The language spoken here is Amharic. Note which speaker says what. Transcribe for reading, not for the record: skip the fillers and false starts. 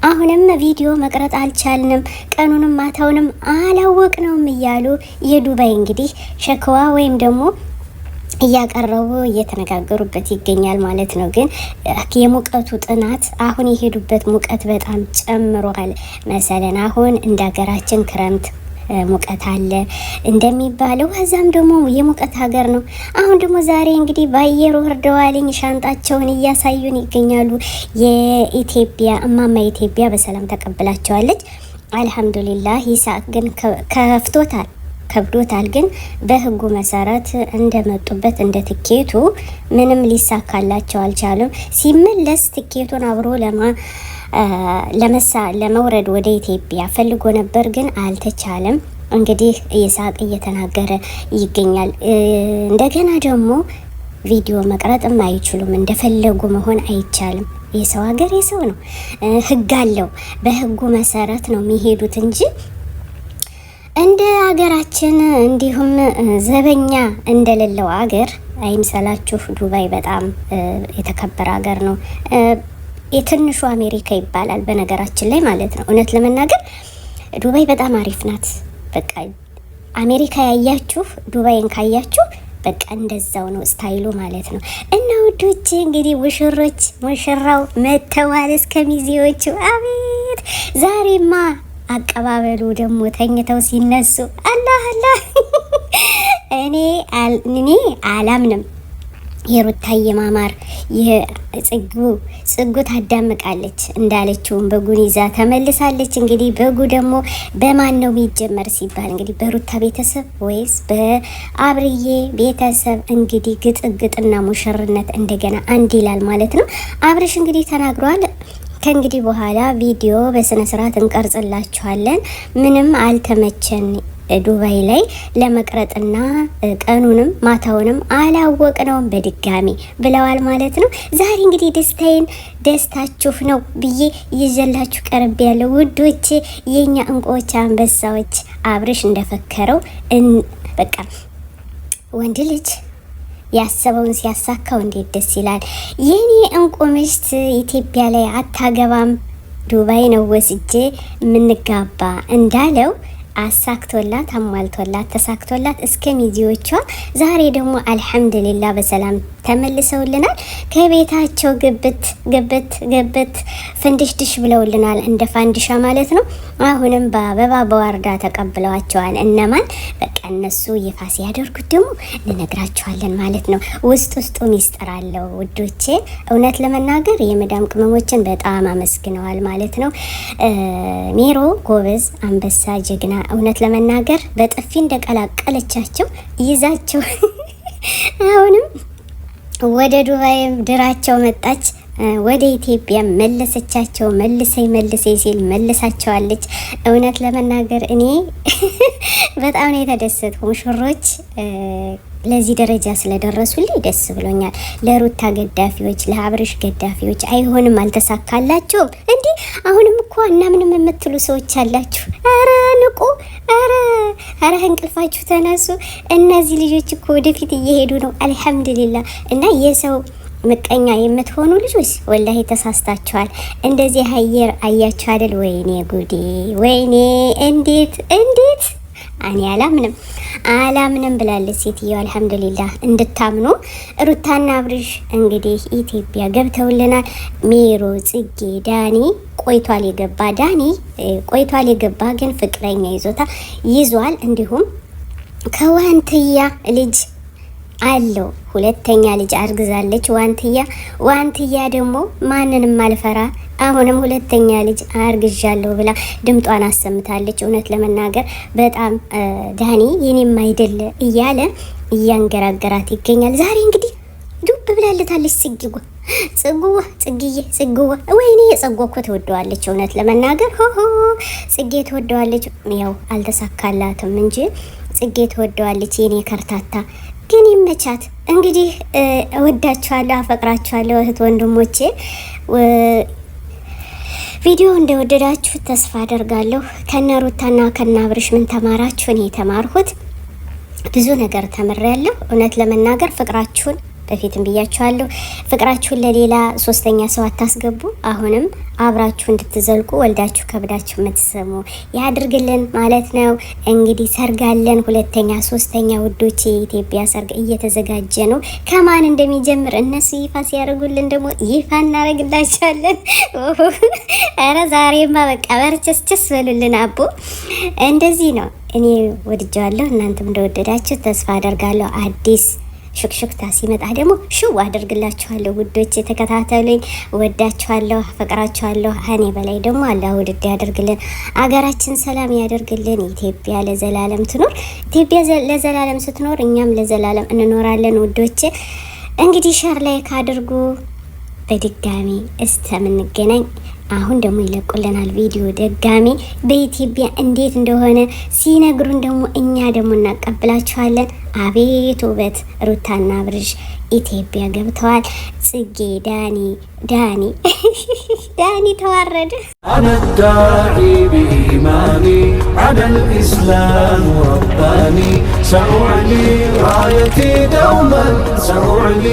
Speaker 1: አሁንም ቪዲዮ መቅረጥ አልቻልንም፣ ቀኑንም ማታውንም አላወቅነውም እያሉ የዱባይ እንግዲህ ሸክዋ ወይም ደግሞ እያቀረቡ እየተነጋገሩበት ይገኛል ማለት ነው። ግን የሙቀቱ ጥናት አሁን የሄዱበት ሙቀት በጣም ጨምሯል። መሰለን አሁን እንደ ሀገራችን ክረምት ሙቀት አለ እንደሚባለው ከዛም ደግሞ የሙቀት ሀገር ነው። አሁን ደግሞ ዛሬ እንግዲህ በአየር ወርደዋልኝ ሻንጣቸውን እያሳዩን ይገኛሉ። የኢትዮጵያ እማማ ኢትዮጵያ በሰላም ተቀብላቸዋለች። አልሐምዱሊላህ። ይሳቅ ግን ከብዶታል። ግን በህጉ መሰረት እንደመጡበት እንደ ትኬቱ ምንም ሊሳካላቸው አልቻሉም። ሲመለስ ትኬቱን አብሮ ለመውረድ ወደ ኢትዮጵያ ፈልጎ ነበር፣ ግን አልተቻለም። እንግዲህ ይሳቅ እየተናገረ ይገኛል። እንደገና ደግሞ ቪዲዮ መቅረጥም አይችሉም፣ እንደፈለጉ መሆን አይቻልም። የሰው ሀገር የሰው ነው፣ ህግ አለው። በህጉ መሰረት ነው የሚሄዱት እንጂ እንደ ሀገራችን እንዲሁም ዘበኛ እንደሌለው ሀገር አይምሰላችሁ። ዱባይ በጣም የተከበረ ሀገር ነው። የትንሹ አሜሪካ ይባላል በነገራችን ላይ ማለት ነው። እውነት ለመናገር ዱባይ በጣም አሪፍ ናት። በቃ አሜሪካ ያያችሁ ዱባይን ካያችሁ በቃ እንደዛው ነው ስታይሉ ማለት ነው። እና ውዶች እንግዲህ ሙሽራው መተዋል እስከ ሚዜዎቹ። አቤት ዛሬማ አቀባበሉ ደግሞ ተኝተው ሲነሱ አላህ እኔ አላምንም። የሩታዬ ማማር ጽጉ ታዳምቃለች እንዳለችውም በጉን ይዛ ተመልሳለች። እንግዲህ በጉ ደግሞ በማን ነው የሚጀመር ሲባል እንግዲህ በሩታ ቤተሰብ ወይስ በአብርዬ ቤተሰብ? እንግዲህ ግጥግጥና ሙሽርነት እንደገና አንድ ይላል ማለት ነው። አብርሽ እንግዲህ ተናግሯል። ከእንግዲህ በኋላ ቪዲዮ በስነ ስርዓት እንቀርጽላችኋለን። ምንም አልተመቸን ዱባይ ላይ ለመቅረጥና ቀኑንም ማታውንም አላወቅነውም በድጋሚ ብለዋል ማለት ነው። ዛሬ እንግዲህ ደስታችሁ ነው ብዬ ይዘላችሁ ቀርብ ያለው ውዶቼ፣ የኛ እንቁዎች አንበሳዎች። አብርሽ እንደፈከረው በቃ ወንድ ልጅ ያሰበውን ሲያሳካው እንዴት ደስ ይላል። የኔ እንቁ ሚስት ኢትዮጵያ ላይ አታገባም፣ ዱባይ ነው ወስጄ የምንጋባ እንዳለው አሳክቶላት አሟልቶላት ተሳክቶላት እስከ ሚዜዎቿ ዛሬ ደግሞ አልሐምዱሊላ በሰላም ተመልሰውልናል። ከቤታቸው ግብት ፍንድሽድሽ ብለውልናል፣ እንደ ፋንዲሻ ማለት ነው። አሁንም በአበባ በዋርዳ ተቀብለዋቸዋል። እነማን በቃ እነሱ ይፋ ሲያደርጉት ደግሞ እንነግራቸዋለን ማለት ነው። ውስጡ ሚስጥር አለው ውዶቼ። እውነት ለመናገር የመዳም ቅመሞችን በጣም አመስግነዋል ማለት ነው። ሜሮ ጎበዝ፣ አንበሳ፣ ጀግና። እውነት ለመናገር በጥፊ እንደቀላቀለቻቸው ይዛቸው አሁንም ወደ ዱባይም ድራቸው መጣች፣ ወደ ኢትዮጵያ መለሰቻቸው። መልሰይ ሲል መልሳቸዋለች። እውነት ለመናገር እኔ በጣም ነው የተደሰትኩ። ሙሽሮች ለዚህ ደረጃ ስለደረሱልኝ ደስ ብሎኛል። ለሩታ ገዳፊዎች፣ ለአብርሽ ገዳፊዎች አይሆንም አልተሳካላቸውም እንዴ? አሁንም እኮ እና ምንም የምትሉ ሰዎች አላችሁ። አረ ንቁ! አረ እንቅልፋችሁ ተነሱ። እነዚህ ልጆች እኮ ወደፊት እየሄዱ ነው። አልሐምዱሊላህ። እና የሰው ምቀኛ የምትሆኑ ልጆች ወላሂ ተሳስታችኋል። እንደዚህ አየር አያችሁ አይደል? ወይኔ ጉዴ! ወይኔ እንዴት እኔ አላምንም ብላለች ሴትዮዋ። አልሐምዱሊላህ እንድታምኑ ሩታና አብርሽ እንግዲህ ኢትዮጵያ ገብተውልናል። ሜሮ፣ ጽጌ፣ ዳኒ ቆይቷል የገባ ግን ፍቅረኛ ይዟል። እንዲሁም ከዋንትያ ልጅ አለው። ሁለተኛ ልጅ አርግዛለች ዋንትያ ደግሞ ማንንም አልፈራ አሁንም ሁለተኛ ልጅ አርግዣለሁ ብላ ድምጧን አሰምታለች። እውነት ለመናገር በጣም ዳኒ የኔም አይደለ እያለ እያንገራገራት ይገኛል። ዛሬ እንግዲህ ዱብ ብላለታለች ጽጉዋ ወይኔ ጽጉ እኮ ትወደዋለች። እውነት ለመናገር ጽጌ ትወደዋለች። ያው አልተሳካላትም እንጂ ጽጌ ትወደዋለች። የኔ ከርታታ ግን ይመቻት። እንግዲህ እወዳችኋለሁ፣ አፈቅራችኋለሁ እህት ወንድሞቼ። ቪዲዮ እንደወደዳችሁ ተስፋ አደርጋለሁ። ከነ ሩታና ከነ አብርሽ ምን ተማራችሁ? እኔ የተማርኩት ብዙ ነገር ተምሬያለሁ። እውነት ለመናገር ፍቅራችሁን በፊትም ብያችኋለሁ። ፍቅራችሁን ለሌላ ሶስተኛ ሰው አታስገቡ። አሁንም አብራችሁ እንድትዘልቁ ወልዳችሁ ከብዳችሁ የምትሰሙ ያድርግልን ማለት ነው። እንግዲህ ሰርጋለን ሁለተኛ ሶስተኛ ውዶቼ፣ የኢትዮጵያ ሰርግ እየተዘጋጀ ነው። ከማን እንደሚጀምር እነሱ ይፋ ሲያደርጉልን ደግሞ ይፋ እናደርግላችኋለን። ኧረ ዛሬማ በቃ በርቸስቸስ በሉልን አቦ። እንደዚህ ነው። እኔ ወድጀዋለሁ፣ እናንተም እንደወደዳችሁ ተስፋ አደርጋለሁ። አዲስ ሹክሹክታ ሲመጣ ደግሞ ሽው አደርግላችኋለሁ ውዶች፣ የተከታተሉኝ ወዳችኋለሁ፣ አፈቅራችኋለሁ። እኔ በላይ ደግሞ አላህ ውድድ ያደርግልን፣ አገራችን ሰላም ያደርግልን። ኢትዮጵያ ለዘላለም ትኖር። ኢትዮጵያ ለዘላለም ስትኖር እኛም ለዘላለም እንኖራለን ውዶች። እንግዲህ ሸር ላይ ካድርጉ። በድጋሚ እስከምንገናኝ አሁን ደግሞ ይለቁልናል ቪዲዮ ደጋሚ በኢትዮጵያ እንዴት እንደሆነ ሲነግሩን ደግሞ እኛ ደግሞ እናቀብላችኋለን። አቤት ውበት! ሩታና አብርሽ ኢትዮጵያ ገብተዋል። ጽጌ ዳኒ ተዋረደ።
Speaker 2: አነዳዒ ቢኢማኒ ዐለል ኢስላም ረባኒ ሰኡዕሊ ራየቲ ደውመን ሰኡዕሊ